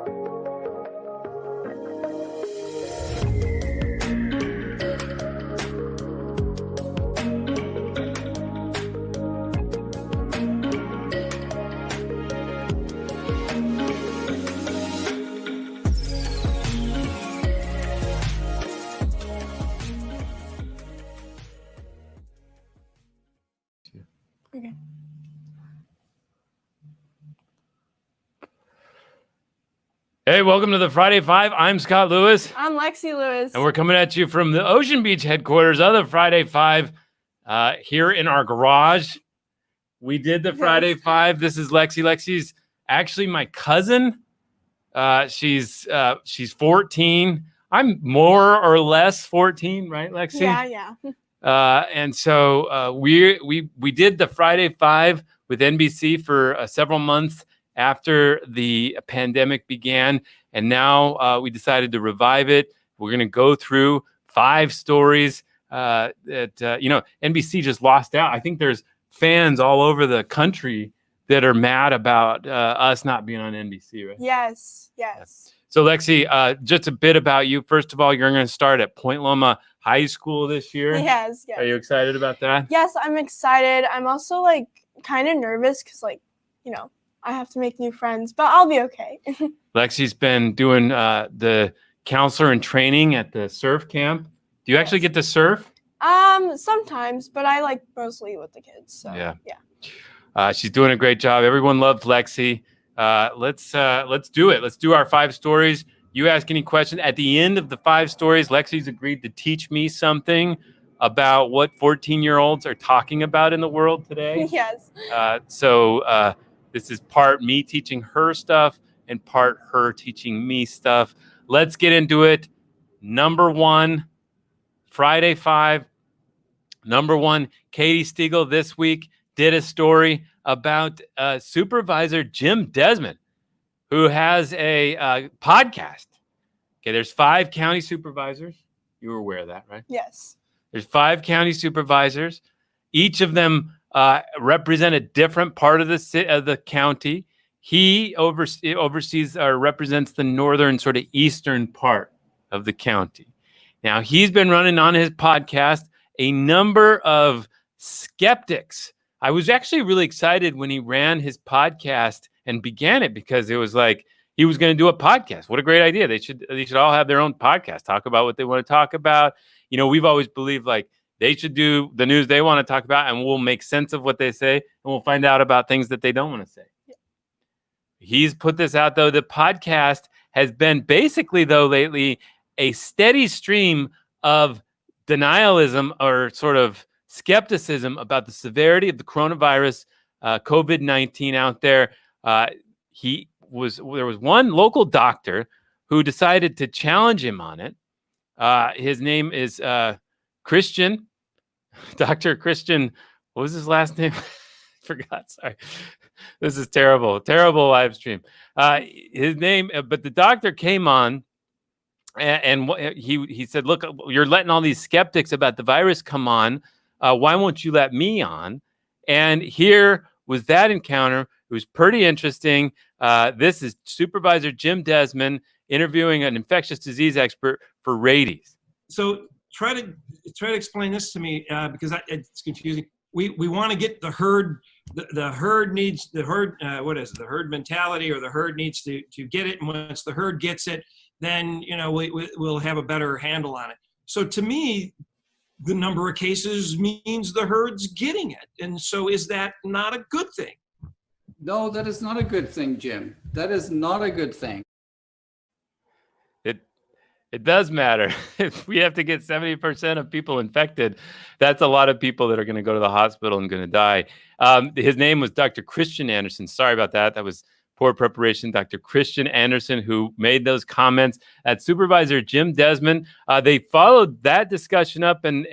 Okay. Hey, welcome to the Friday Five. I'm Scott Lewis. I'm Lexi Lewis. And we're coming at you from the Ocean Beach headquarters of the Friday Five here in our garage. We did the Friday Five. This is Lexi. Lexi's actually my cousin. She's 14. I'm more or less 14, right, Lexi? Yeah. And so we did the Friday Five with NBC for several months after the pandemic began, and now we decided to revive it. We're going to go through 5 stories that NBC just lost out. I think there's fans all over the country that are mad about us not being on NBC, right? Yes. So Lexi, just a bit about you. First of all, you're going to start at Point Loma High School this year. Yes. Are you excited about that? Yes, I'm excited. I'm also kind of nervous because I have to make new friends, but I'll be okay. Lexi's been doing the counselor in training at the surf camp. Do you actually get to surf? Sometimes, but I mostly with the kids. So yeah. She's doing a great job. Everyone loved Lexi. Let's do it. Let's do our 5 stories. You ask any question at the end of the 5 stories. Lexi's agreed to teach me something about what 14-year-olds are talking about in the world today. Yes. So this is part me teaching her stuff and part her teaching me stuff. Let's get into it. Number 1, Friday Five. Number 1, Katie Stiegel this week did a story about Supervisor Jim Desmond, who has a podcast. Okay, there's 5 county supervisors. You were aware of that, right? Yes. There's 5 county supervisors. Each of them represent a different part of the county. He oversees or represents the northern, sort of eastern part of the county. Now, he's been running on his podcast a number of skeptics. I was actually really excited when he ran his podcast and began it because it was like he was going to do a podcast. What a great idea. They should all have their own podcast, talk about what they want to talk about. We've always believed they should do the news they want to talk about, and we'll make sense of what they say, and we'll find out about things that they don't want to say. Yeah. He's put this out, though. The podcast has been basically, though, lately a steady stream of denialism or sort of skepticism about the severity of the coronavirus, COVID-19 out there. There was one local doctor who decided to challenge him on it. His name is Christian, Dr. Christian. What was his last name? Forgot. Sorry. This is terrible live stream. His name, but the doctor came on and he said, look, you're letting all these skeptics about the virus come on. Why won't you let me on? And here was that encounter. It was pretty interesting. This is Supervisor Jim Desmond interviewing an infectious disease expert for rabies. So try to explain this to me because it's confusing. We want to get the herd. The herd needs the herd. What is it? The herd mentality, or the herd needs to get it. And once the herd gets it, then we'll have a better handle on it. So to me, the number of cases means the herd's getting it. And so is that not a good thing? No, that is not a good thing, Jim. That is not a good thing. It does matter. If we have to get 70% of people infected, that's a lot of people that are going to go to the hospital and going to die. His name was Dr. Christian Anderson. Sorry about that. That was poor preparation. Dr. Christian Anderson, who made those comments at Supervisor Jim Desmond. They followed that discussion up, and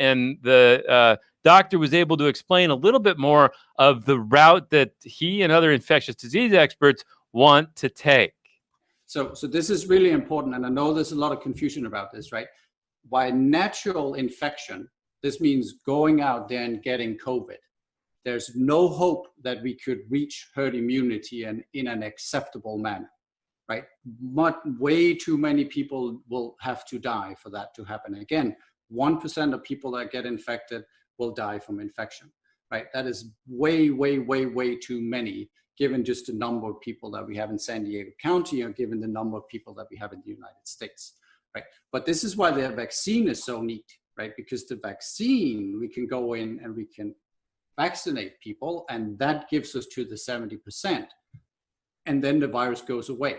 the doctor was able to explain a little bit more of the route that he and other infectious disease experts want to take. So this is really important, and I know there's a lot of confusion about this, right? By natural infection, this means going out there and getting COVID. There's no hope that we could reach herd immunity in an acceptable manner, right? Way too many people will have to die for that to happen. Again, 1% of people that get infected will die from infection, right? That is way, way, way, way too many, given just the number of people that we have in San Diego County, or given the number of people that we have in the United States, right? But this is why the vaccine is so neat, right? Because the vaccine, we can go in and we can vaccinate people, and that gives us to the 70%. And then the virus goes away,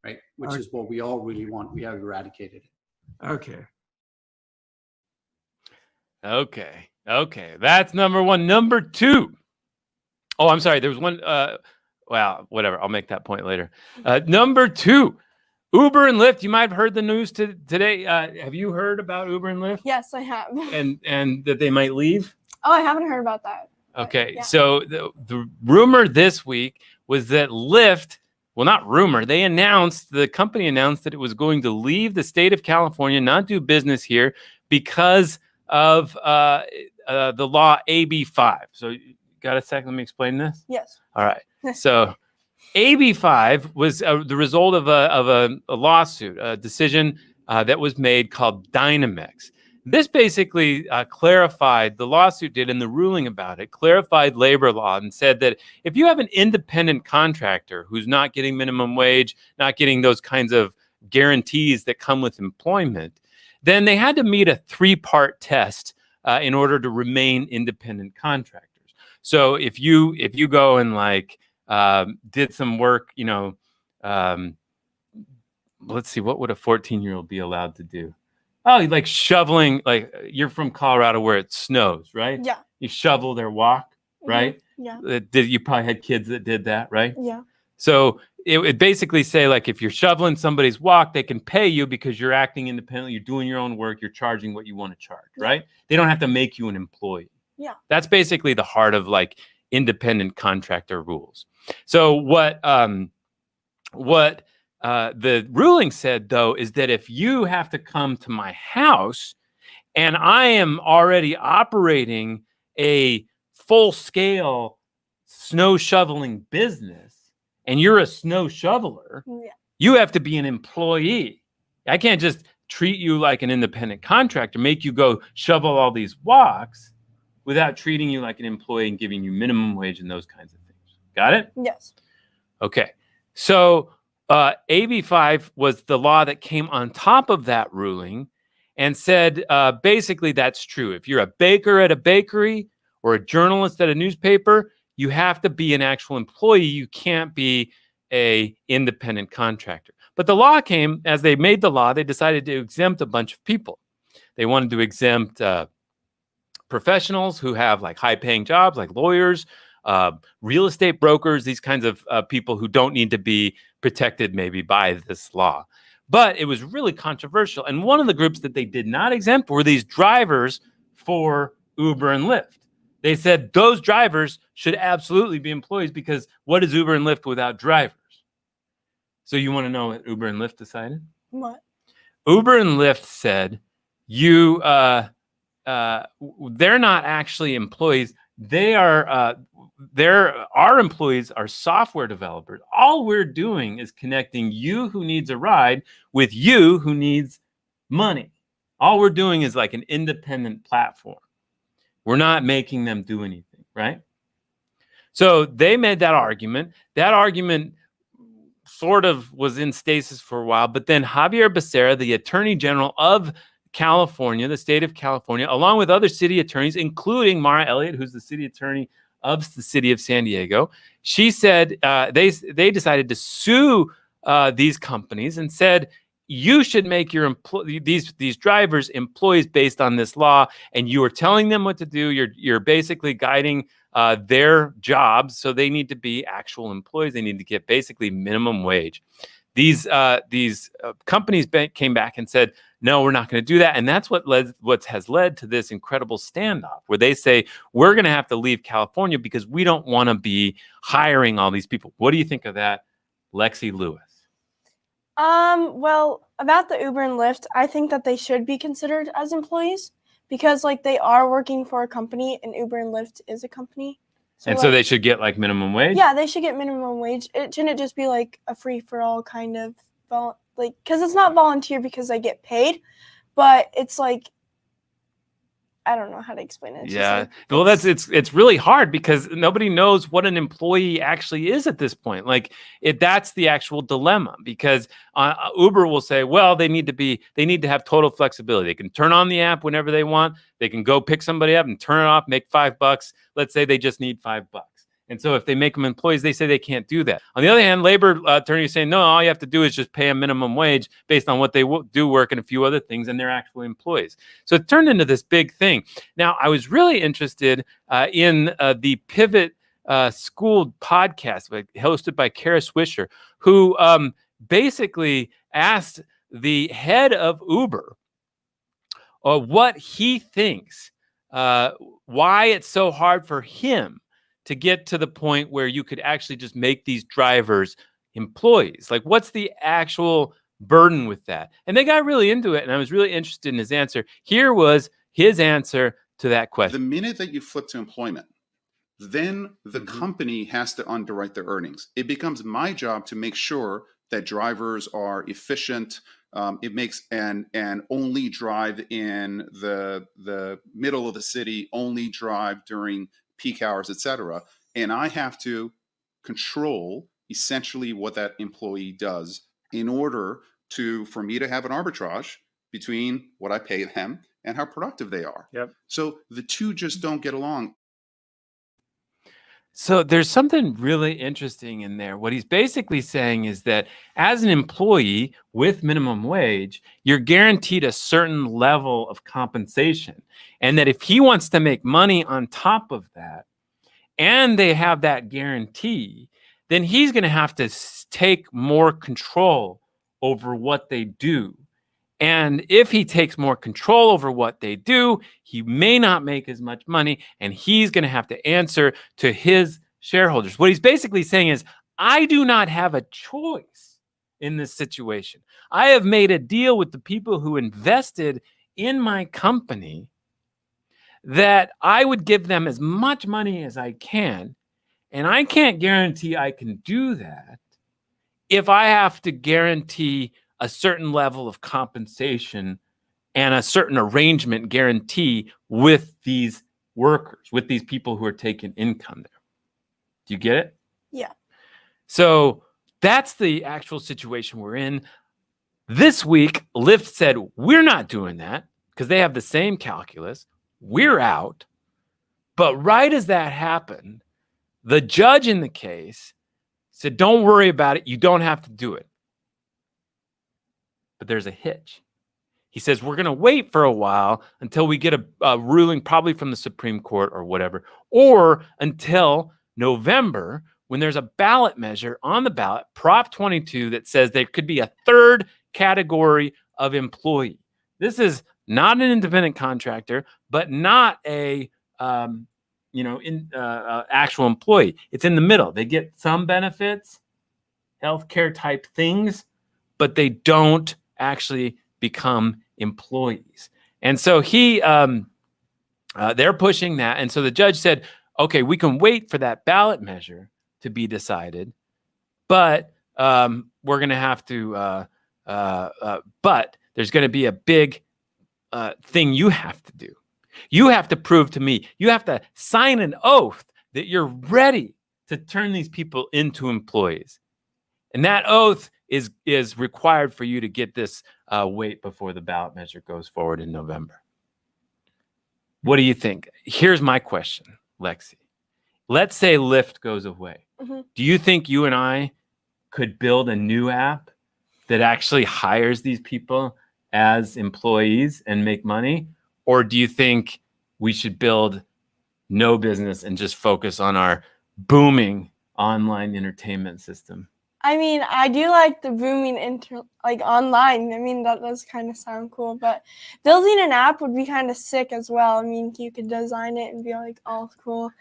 right? Which is what we all really want. We have eradicated it. Okay. Okay. That's number one. Number two. Oh, I'm sorry. There was one. Well, whatever. I'll make that point later. Number two, Uber and Lyft. You might have heard the news today. Have you heard about Uber and Lyft? Yes, I have. And that they might leave? Oh, I haven't heard about that. Okay. Yeah. So the rumor this week was that Lyft, well, not rumor, the company announced that it was going to leave the state of California, not do business here because of the law AB5. So you got a second? Let me explain this. Yes. All right. So AB5 was the result of a lawsuit, a decision that was made called Dynamex. This basically clarified, the lawsuit did, and the ruling about it clarified labor law and said that if you have an independent contractor who's not getting minimum wage, not getting those kinds of guarantees that come with employment, then they had to meet a 3-part test in order to remain independent contractors. So if you go and did some work, let's see, what would a 14-year-old be allowed to do? Oh, like shoveling, like you're from Colorado where it snows, right? Yeah. You shovel their walk, right? Yeah. You probably had kids that did that, right? Yeah. So it would basically say, like, if you're shoveling somebody's walk, they can pay you because you're acting independently, you're doing your own work, you're charging what you want to charge, right? They don't have to make you an employee. Yeah. That's basically the heart of independent contractor rules. So what the ruling said, though, is that if you have to come to my house and I am already operating a full-scale snow shoveling business and you're a snow shoveler, you have to be an employee. I can't just treat you like an independent contractor, make you go shovel all these walks without treating you like an employee and giving you minimum wage and those kinds of things. Got it? Yes. Okay. So AB5 was the law that came on top of that ruling and said, basically, that's true. If you're a baker at a bakery or a journalist at a newspaper, you have to be an actual employee. You can't be an independent contractor. But the law came, as they made the law, they decided to exempt a bunch of people. They wanted to exempt professionals who have high-paying jobs, like lawyers, real estate brokers, these kinds of people who don't need to be protected maybe by this law. But it was really controversial. And one of the groups that they did not exempt were these drivers for Uber and Lyft. They said those drivers should absolutely be employees because what is Uber and Lyft without drivers? So you want to know what Uber and Lyft decided? What? Uber and Lyft said, they're not actually employees. They are, our employees are software developers. All we're doing is connecting you who needs a ride with you who needs money. All we're doing is like an independent platform. We're not making them do anything, right? So they made that argument. That argument sort of was in stasis for a while, but then Xavier Becerra, the Attorney General of California, the state of California, along with other city attorneys, including Mara Elliott, who's the city attorney of the city of San Diego, she said they decided to sue these companies and said, you should make your these drivers employees based on this law, and you are telling them what to do. You're basically guiding their jobs, so they need to be actual employees. They need to get basically minimum wage. These companies came back and said, no, we're not going to do that. And that's what has led to this incredible standoff where they say, we're going to have to leave California because we don't want to be hiring all these people. What do you think of that, Lexi Lewis? Well, about the Uber and Lyft, I think that they should be considered as employees because they are working for a company and Uber and Lyft is a company. And so they should get like minimum wage? Yeah, they should get minimum wage. It shouldn't just be like a free-for-all kind of, like, because it's not volunteer because they get paid, but it's like, I don't know how to explain it. It's just Yeah. like, Well, it's really hard because nobody knows what an employee actually is at this point. Like that's the actual dilemma, because Uber will say, well, they need to have total flexibility. They can turn on the app whenever they want. They can go pick somebody up and turn it off, make $5. Let's say they just need $5. And so if they make them employees, they say they can't do that. On the other hand, labor attorneys are saying, no, all you have to do is just pay a minimum wage based on what they do work and a few other things, and they're actual employees. So it turned into this big thing. Now, I was really interested in the Pivot School podcast hosted by Kara Swisher, who basically asked the head of Uber what he thinks, why it's so hard for him to get to the point where you could actually just make these drivers employees. Like, what's the actual burden with that? And they got really into it, and I was really interested in his answer. Here was his answer to that question. The minute that you flip to employment, then the company has to underwrite their earnings. It becomes my job to make sure that drivers are efficient. It makes and only drive in the middle of the city, only drive during peak hours, etc. And I have to control essentially what that employee does in order for me to have an arbitrage between what I pay them and how productive they are. Yep. So the two just don't get along. So there's something really interesting in there. What he's basically saying is that as an employee with minimum wage, you're guaranteed a certain level of compensation. And that if he wants to make money on top of that, and they have that guarantee, then he's going to have to take more control over what they do. And if he takes more control over what they do, he may not make as much money, and he's going to have to answer to his shareholders. What he's basically saying is, I do not have a choice in this situation. I have made a deal with the people who invested in my company that I would give them as much money as I can, and I can't guarantee I can do that if I have to guarantee a certain level of compensation and a certain arrangement guarantee with these workers, with these people who are taking income there. Do you get it? Yeah. So that's the actual situation we're in. This week, Lyft said, we're not doing that because they have the same calculus. We're out. But right as that happened, the judge in the case said, don't worry about it. You don't have to do it. But there's a hitch. He says, we're going to wait for a while until we get a ruling, probably from the Supreme Court or whatever, or until November, when there's a ballot measure on the ballot, Prop 22, that says there could be a third category of employee. This is not an independent contractor, but not a actual employee. It's in the middle. They get some benefits, healthcare type things, but they don't actually become employees. And so they're pushing that. And so the judge said, okay, we can wait for that ballot measure to be decided, but we're going to have to, but there's going to be a big thing you have to do. You have to prove to me, you have to sign an oath that you're ready to turn these people into employees. And that oath is required for you to get this wait before the ballot measure goes forward in November. What do you think? Here's my question, Lexi. Let's say Lyft goes away. Mm-hmm. Do you think you and I could build a new app that actually hires these people as employees and make money? Or do you think we should build no business and just focus on our booming online entertainment system? I mean, I do like the booming online. I mean, that does kind of sound cool, but building an app would be kind of sick as well. I mean, you could design it and be like all cool.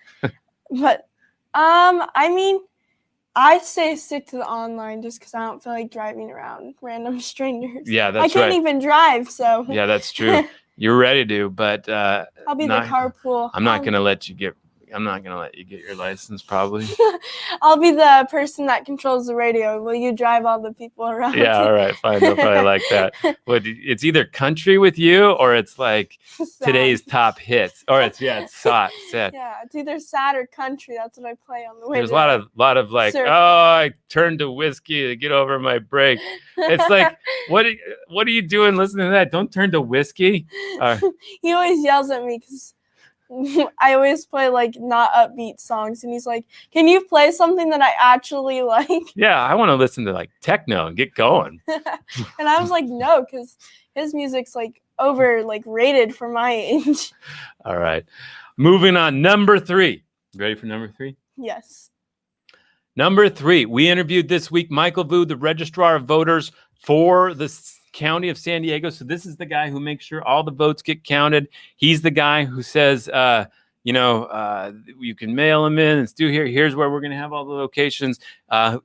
But I mean, I say stick to the online just because I don't feel like driving around random strangers. Yeah, that's right. I right. can't even drive, so. Yeah, that's true. You're ready to, but I'll be the carpool. I'm not going to let you get I'm not gonna let you get your license probably. I'll be the person that controls the radio. Will you drive all the people around? Yeah, all right, fine. They'll probably like that. But it's either country with you or it's like Sad. today's top hits. Or it's sad. Yeah, it's either sad or country. That's what I play on the way. There's to a lot of like, surf. oh, I turned to whiskey to get over my break. It's like, what are you doing listening to that? Don't turn to whiskey. He always yells at me because I always play like not upbeat songs, and he's like, "Can you play something that I actually like?" Yeah, I want to listen to like techno and get going. And I was like, "No," because his music's like rated for my age. All right. Moving on. Number 3. Ready for number 3? Yes. Number 3. We interviewed this week Michael Vu, the registrar of voters for the county of San Diego. So this is the guy who makes sure all the votes get counted. He's the guy who says, you can mail them in. It's due here. Here's where we're going to have all the locations.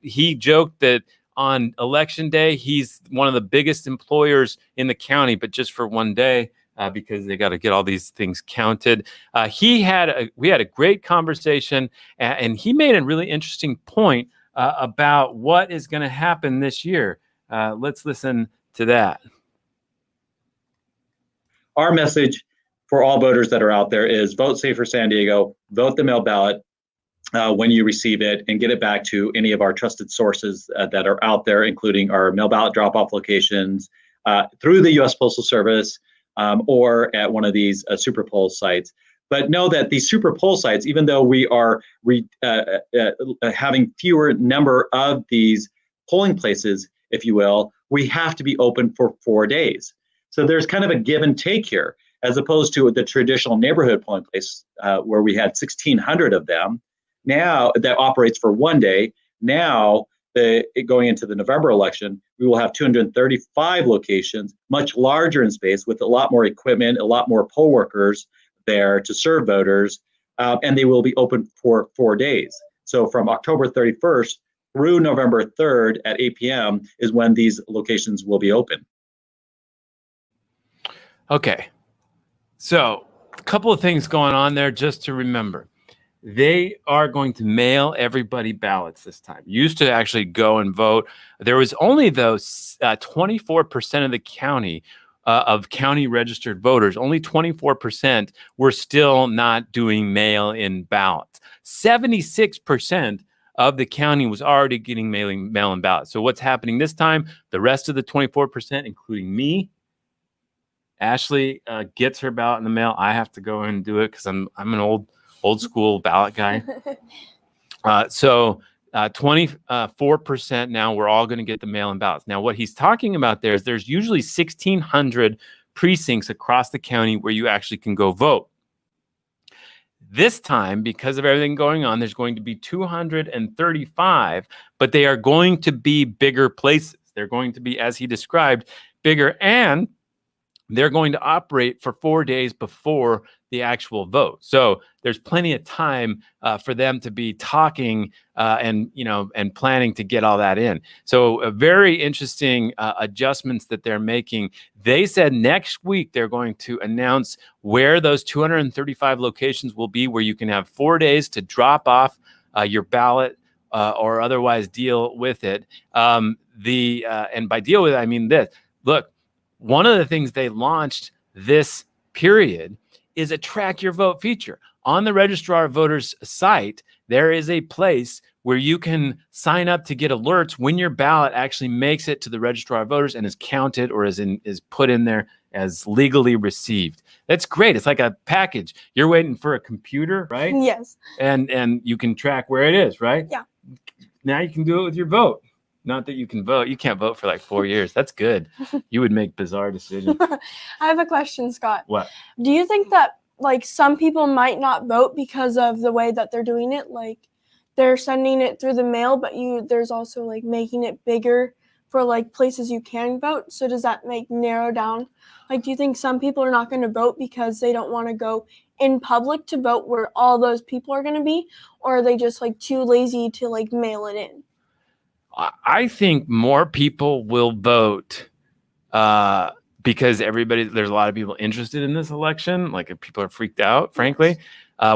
He joked that on election day, he's one of the biggest employers in the county, but just for one day because they got to get all these things counted. We had a great conversation, and he made a really interesting point about what is going to happen this year. Let's listen to that. Our message for all voters that are out there is vote safe for San Diego, vote the mail ballot when you receive it, and get it back to any of our trusted sources that are out there, including our mail ballot drop-off locations through the U.S. Postal Service or at one of these super poll sites. But know that these super poll sites, even though we are having fewer number of these polling places, if you will, we have to be open for 4 days. So there's kind of a give and take here, as opposed to the traditional neighborhood polling place where we had 1,600 of them. Now that operates for 1 day. Now, going into the November election, we will have 235 locations, much larger in space, with a lot more equipment, a lot more poll workers there to serve voters, and they will be open for 4 days. So from October 31st through November 3rd at 8 p.m. is when these locations will be open. Okay. So a couple of things going on there just to remember. They are going to mail everybody ballots this time. Used to actually go and vote. There was only, though, 24% of the county of county registered voters, only 24% were still not doing mail-in ballots. 76% of the county was already getting mail-in ballots. So what's happening this time? The rest of the 24%, including me, Ashley gets her ballot in the mail. I have to go in and do it because I'm an old school ballot guy. So 24% now we're all going to get the mail-in ballots. Now what he's talking about there is there's usually 1,600 precincts across the county where you actually can go vote. This time, because of everything going on, there's going to be 235, but they are going to be bigger places. They're going to be, as he described, bigger, and they're going to operate for 4 days before the actual vote. So there's plenty of time for them to be talking and planning to get all that in. So very interesting adjustments that they're making. They said next week they're going to announce where those 235 locations will be, where you can have 4 days to drop off your ballot or otherwise deal with it. And by deal with it, I mean this. Look, one of the things they launched this period is a track your vote feature. On the Registrar of Voters site, there is a place where you can sign up to get alerts when your ballot actually makes it to the Registrar of Voters and is counted or is put in there as legally received. That's great. It's like a package. You're waiting for a computer, right? Yes. And you can track where it is, right? Yeah. Now you can do it with your vote. Not that you can vote. You can't vote for like 4 years. That's good. You would make bizarre decisions. I have a question, Scott. What? Do you think that like some people might not vote because of the way that they're doing it? Like they're sending it through the mail, but there's also like making it bigger for like places you can vote. So does that narrow down? Like, do you think some people are not going to vote because they don't want to go in public to vote where all those people are going to be? Or are they just like too lazy to like mail it in? I think more people will vote because there's a lot of people interested in this election. Like if people are freaked out, frankly.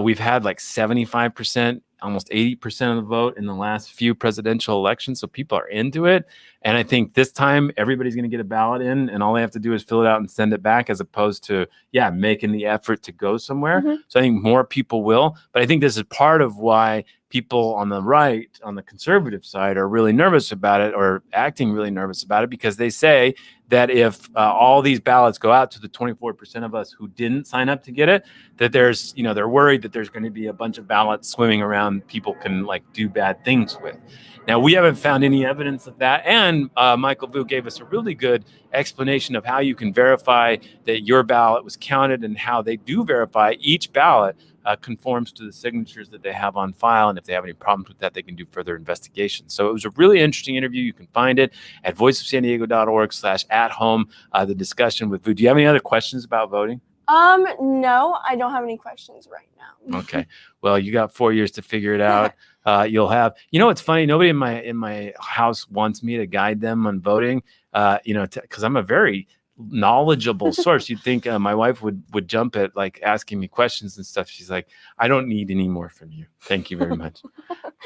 We've had like 75%, almost 80% of the vote in the last few presidential elections. So people are into it. And I think this time everybody's going to get a ballot in, and all they have to do is fill it out and send it back, as opposed to, making the effort to go somewhere. Mhm. So I think more people will. But I think this is part of why people on the right, on the conservative side, are really nervous about it, or acting really nervous about it, because they say that if all these ballots go out to the 24% of us who didn't sign up to get it, that there's, they're worried that there's going to be a bunch of ballots swimming around people can like do bad things with. Now, we haven't found any evidence of that. And Michael Vu gave us a really good explanation of how you can verify that your ballot was counted, and how they do verify each ballot conforms to the signatures that they have on file. And if they have any problems with that, they can do further investigation. So it was a really interesting interview. You can find it at voiceofsandiego.org/@home, the discussion with Vu. Do you have any other questions about voting? No, I don't have any questions right now. Okay. Well, you got 4 years to figure it out. You'll have, it's funny. Nobody in my house wants me to guide them on voting, because I'm a very knowledgeable source. You'd think my wife would jump at like asking me questions and stuff. She's like, I don't need any more from you. Thank you very much.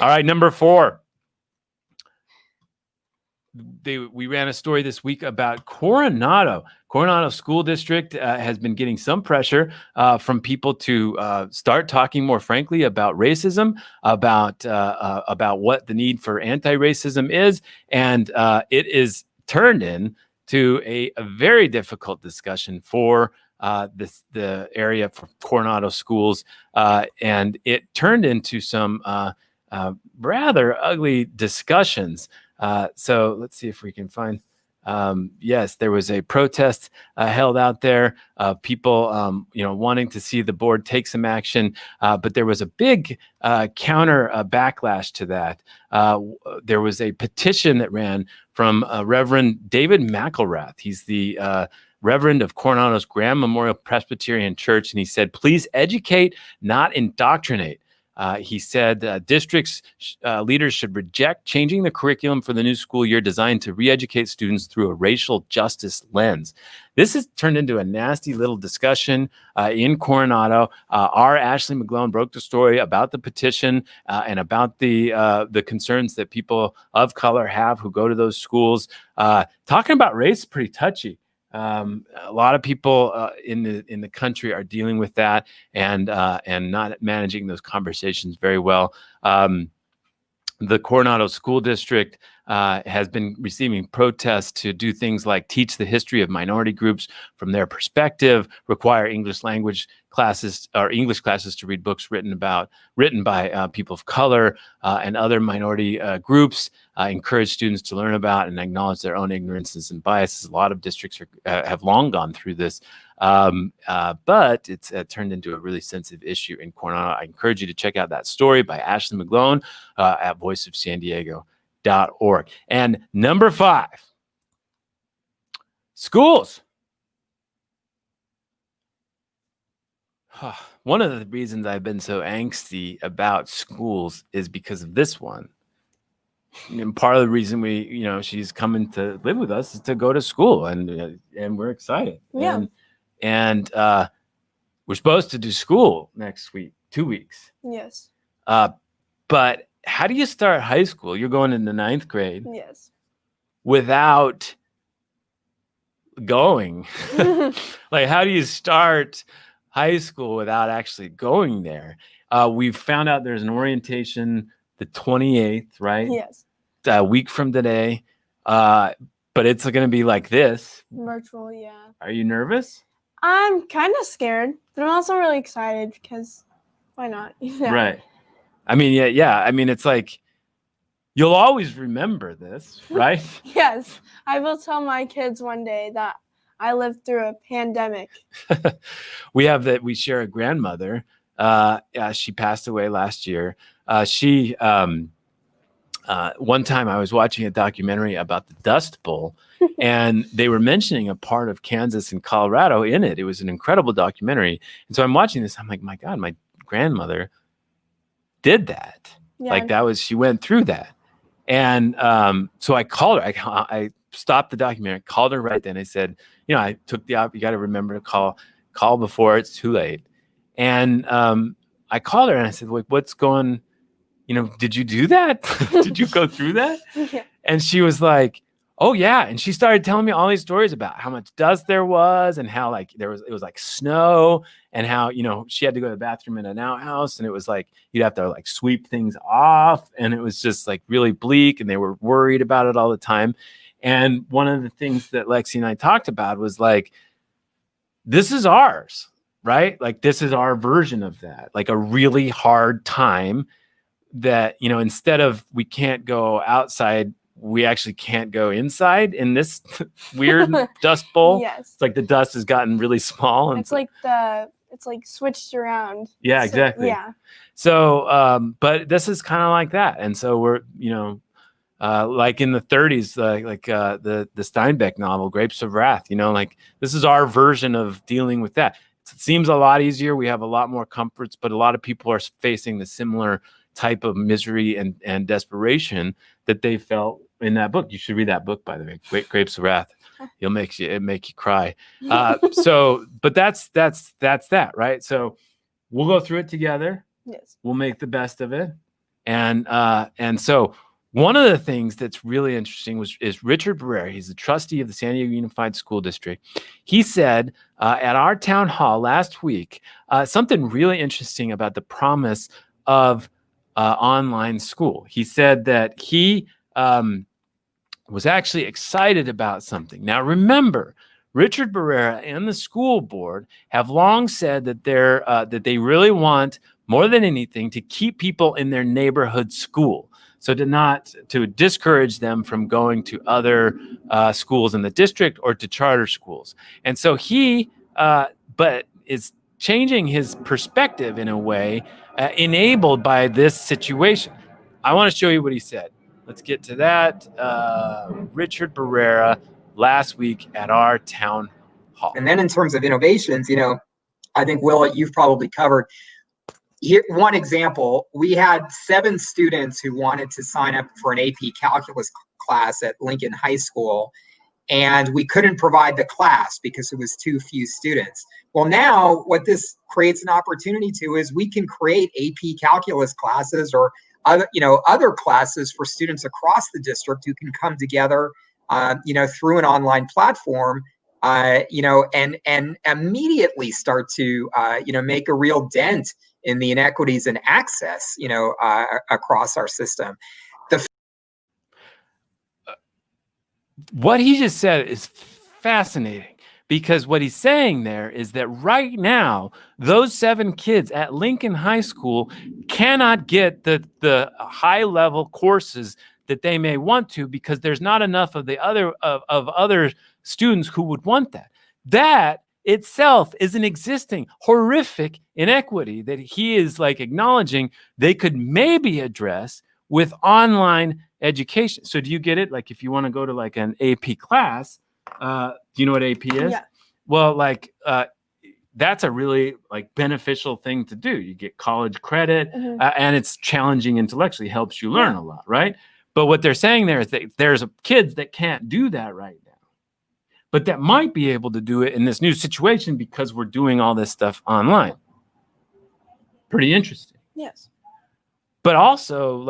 All right. Number 4. We ran a story this week about Coronado. Coronado School District has been getting some pressure from people to start talking more frankly about racism, about what the need for anti-racism is, and it is turned into a very difficult discussion for the area for Coronado schools, and it turned into some rather ugly discussions. So let's see if we can find. Yes, there was a protest held out there of people, wanting to see the board take some action. But there was a big counter backlash to that. There was a petition that ran from Reverend David McElrath. He's the Reverend of Coronado's Graham Memorial Presbyterian Church, and he said, "Please educate, not indoctrinate." He said districts leaders should reject changing the curriculum for the new school year designed to re-educate students through a racial justice lens. This has turned into a nasty little discussion in Coronado. Our Ashley McGlone broke the story about the petition and about the concerns that people of color have who go to those schools. Talking about race is pretty touchy. A lot of people in the country are dealing with that and not managing those conversations very well. The Coronado School District has been receiving protests to do things like teach the history of minority groups from their perspective, require English language classes or English classes to read books written by people of color and other minority groups, encourage students to learn about and acknowledge their own ignorances and biases. A lot of districts have long gone through this, but it's turned into a really sensitive issue in Coronado. I encourage you to check out that story by Ashley McGlone at voiceofsandiego.org. And number 5, schools. One of the reasons I've been so angsty about schools is because of this one. And part of the reason she's coming to live with us is to go to school, and we're excited. Yeah. And we're supposed to do school next week, 2 weeks. Yes. But how do you start high school? You're going into 9th grade Yes. without going. Like, how do you start high school without actually going there? We've found out there's an orientation the 28th, right? Yes. A week from today. But it's going to be like this. Virtual, yeah. Are you nervous? I'm kind of scared, but I'm also really excited because why not? Yeah. Right. I mean, yeah. I mean, it's like you'll always remember this, right? Yes. I will tell my kids one day that I lived through a pandemic. We share a grandmother. She passed away last year. One time I was watching a documentary about the Dust Bowl, and they were mentioning a part of Kansas and Colorado in it. It was an incredible documentary. And so I'm watching this. I'm like, my God, my grandmother did that. Yeah. Like she went through that. And so I called her. I stopped the documentary, called her right then. I said, I took you got to remember to call before it's too late. And I called her and I said, like, what's going, did you do that? Did you go through that? Yeah. And she was like, oh yeah. And she started telling me all these stories about how much dust there was and how like it was like snow and how, she had to go to the bathroom in an outhouse and it was like, you'd have to like sweep things off. And it was just like really bleak and they were worried about it all the time. And one of the things that Lexi and I talked about was like, this is ours, right? Like this is our version of that, like a really hard time that, instead of we can't go outside, we actually can't go inside in this weird dust bowl. Yes. It's like the dust has gotten really small. And It's like switched around. Yeah, So, exactly. yeah. So, but this is kind of like that. And so we're, like in the 30s, the Steinbeck novel, Grapes of Wrath, like this is our version of dealing with that. It seems a lot easier. We have a lot more comforts, but a lot of people are facing the similar type of misery and desperation that they felt in that book. You should read that book, by the way, Grapes of Wrath. It make you cry. But that's that, right? So we'll go through it together. Yes. We'll make the best of it. And so one of the things that's really interesting is Richard Barrera. He's the trustee of the San Diego Unified School District. He said at our town hall last week something really interesting about the promise of online school. He said that he was actually excited about something. Now, remember, Richard Barrera and the school board have long said that that they really want, more than anything, to keep people in their neighborhood school. So to discourage them from going to other schools in the district or to charter schools. And so he, but is changing his perspective in a way enabled by this situation. I want to show you what he said. Let's get to that. Richard Barrera last week at our town hall. And then in terms of innovations, I think, Will, you've probably covered. Here, one example, we had 7 students who wanted to sign up for an AP calculus class at Lincoln High School, and we couldn't provide the class because it was too few students. Well, now what this creates an opportunity to is we can create AP calculus classes or other classes for students across the district who can come together, through an online platform, and immediately start to, make a real dent in the inequities in access, across our system. What he just said is fascinating, because what he's saying there is that right now, those 7 kids at Lincoln High School cannot get the high level courses that they may want to, because there's not enough of the other students who would want that. That itself is an existing horrific inequity that he is like acknowledging they could maybe address with online education. So do you get it? Like if you want to go to like an AP class, do you know what AP is? Yeah. Well, that's a really like beneficial thing to do. You get college credit, and it's challenging intellectually, helps you learn a lot, right? But what they're saying there is that there's kids that can't do that right now, but that might be able to do it in this new situation because we're doing all this stuff online. Pretty interesting. Yes. But also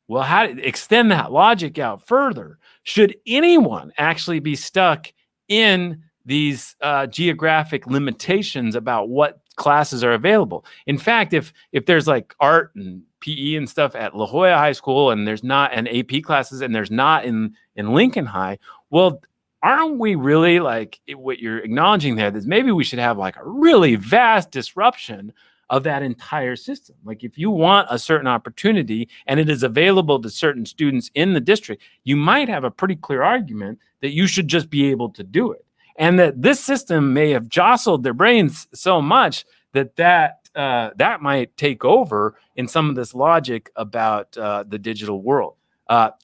how to extend that logic out further? Should anyone actually be stuck in these geographic limitations about what classes are available? In fact, if there's like art and PE and stuff at La Jolla High School and there's not an AP classes and there's not in Lincoln High, well, aren't we really what you're acknowledging there, that maybe we should have like a really vast disruption of that entire system? Like if you want a certain opportunity and it is available to certain students in the district, you might have a pretty clear argument that you should just be able to do it. And that this system may have jostled their brains so much that might take over in some of this logic about the digital world.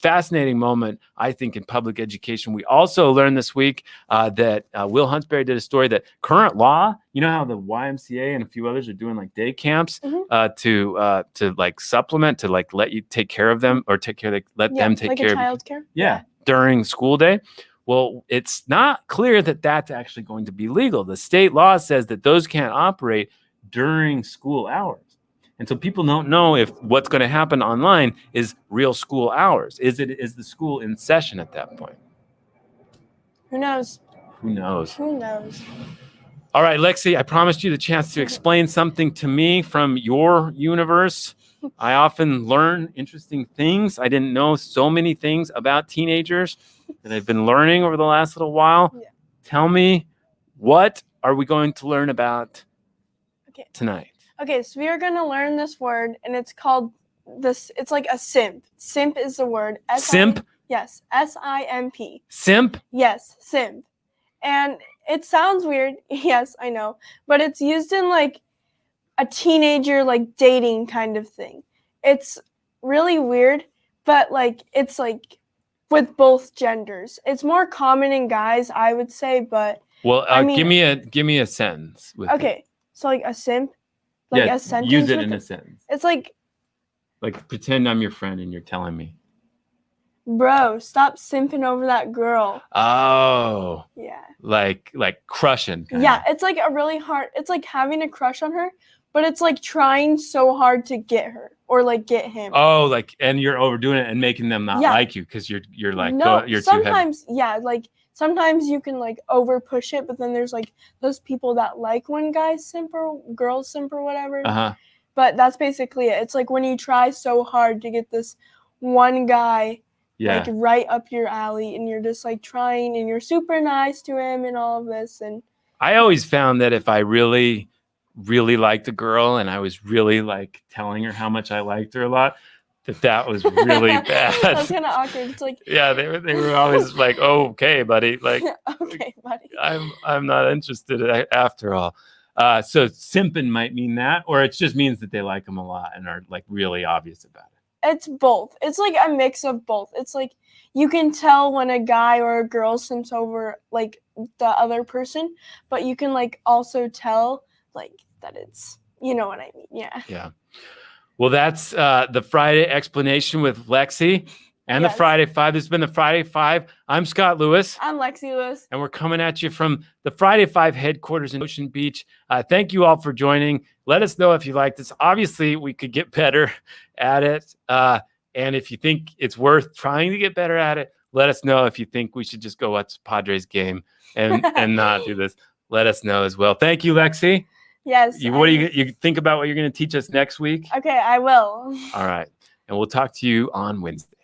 Fascinating moment, I think, in public education. We also learned this week that Will Huntsberry did a story that current law, you know how the YMCA and a few others are doing like day camps to like supplement, to like let you take care of them or let them take care of childcare. Yeah, during school day. Well, it's not clear that that's actually going to be legal. The state law says that those can't operate during school hours. And so people don't know if what's going to happen online is real school hours. Is the school in session at that point? Who knows? Who knows? Who knows? All right, Lexi, I promised you the chance to explain something to me from your universe. I often learn interesting things. I didn't know so many things about teenagers that I've been learning over the last little while. Yeah. Tell me, what are we going to learn about tonight? Okay, so we are going to learn this word, and it's called this. It's like a simp. Simp is the word. Simp? Yes, S-I-M-P. Simp? Yes, simp. And it sounds weird. Yes, I know. But it's used in like a teenager like dating kind of thing. It's really weird, but like it's like with both genders. It's more common in guys, I would say, but Well, I mean- give me a sentence with it. okay. So like a simp, like Yeah, a sentence. use it with in a sentence. It's like, Like pretend I'm your friend and you're telling me. bro, stop simping over that girl. Oh, Yeah. like crushing. kinda. Yeah, it's like a really hard. It's like having a crush on her, but it's like trying so hard to get her or like get him. Oh, like, and you're overdoing it and making them not Yeah. like you because you're like no, you're too heavy. sometimes yeah, like sometimes you can like over push it, but then there's like those people that like when guys simp or girls simp or whatever. Uh-huh. But that's basically it. It's like when you try so hard to get this one guy Yeah. like right up your alley, and you're just like trying, and you're super nice to him and all of this, and I always found that if I really, really liked a girl and I was really like telling her how much I liked her a lot, that was really that's bad. kind of awkward. It's like, Yeah, they were always like, "Oh, okay, buddy, like okay, buddy. I'm not interested after all." So simping might mean that, or it just means that they like them a lot and are like really obvious about it. It's both. It's like a mix of both. It's like you can tell when a guy or a girl simps over like the other person, but you can like also tell like that it's, you know what I mean? Yeah. Yeah. Well, that's the Friday explanation with Lexi and Yes. the Friday Five. This has been the Friday Five. I'm Scott Lewis. I'm Lexi Lewis. And we're coming at you from the Friday Five headquarters in Ocean Beach. Thank you all for joining. Let us know if you like this. Obviously, we could get better at it. And if you think it's worth trying to get better at it, let us know. If you think we should just go watch Padres game and not do this, let us know as well. Thank you, Lexi. Yes. What do you think about what you're going to teach us next week? Okay, I will. All right. And we'll talk to you on Wednesday.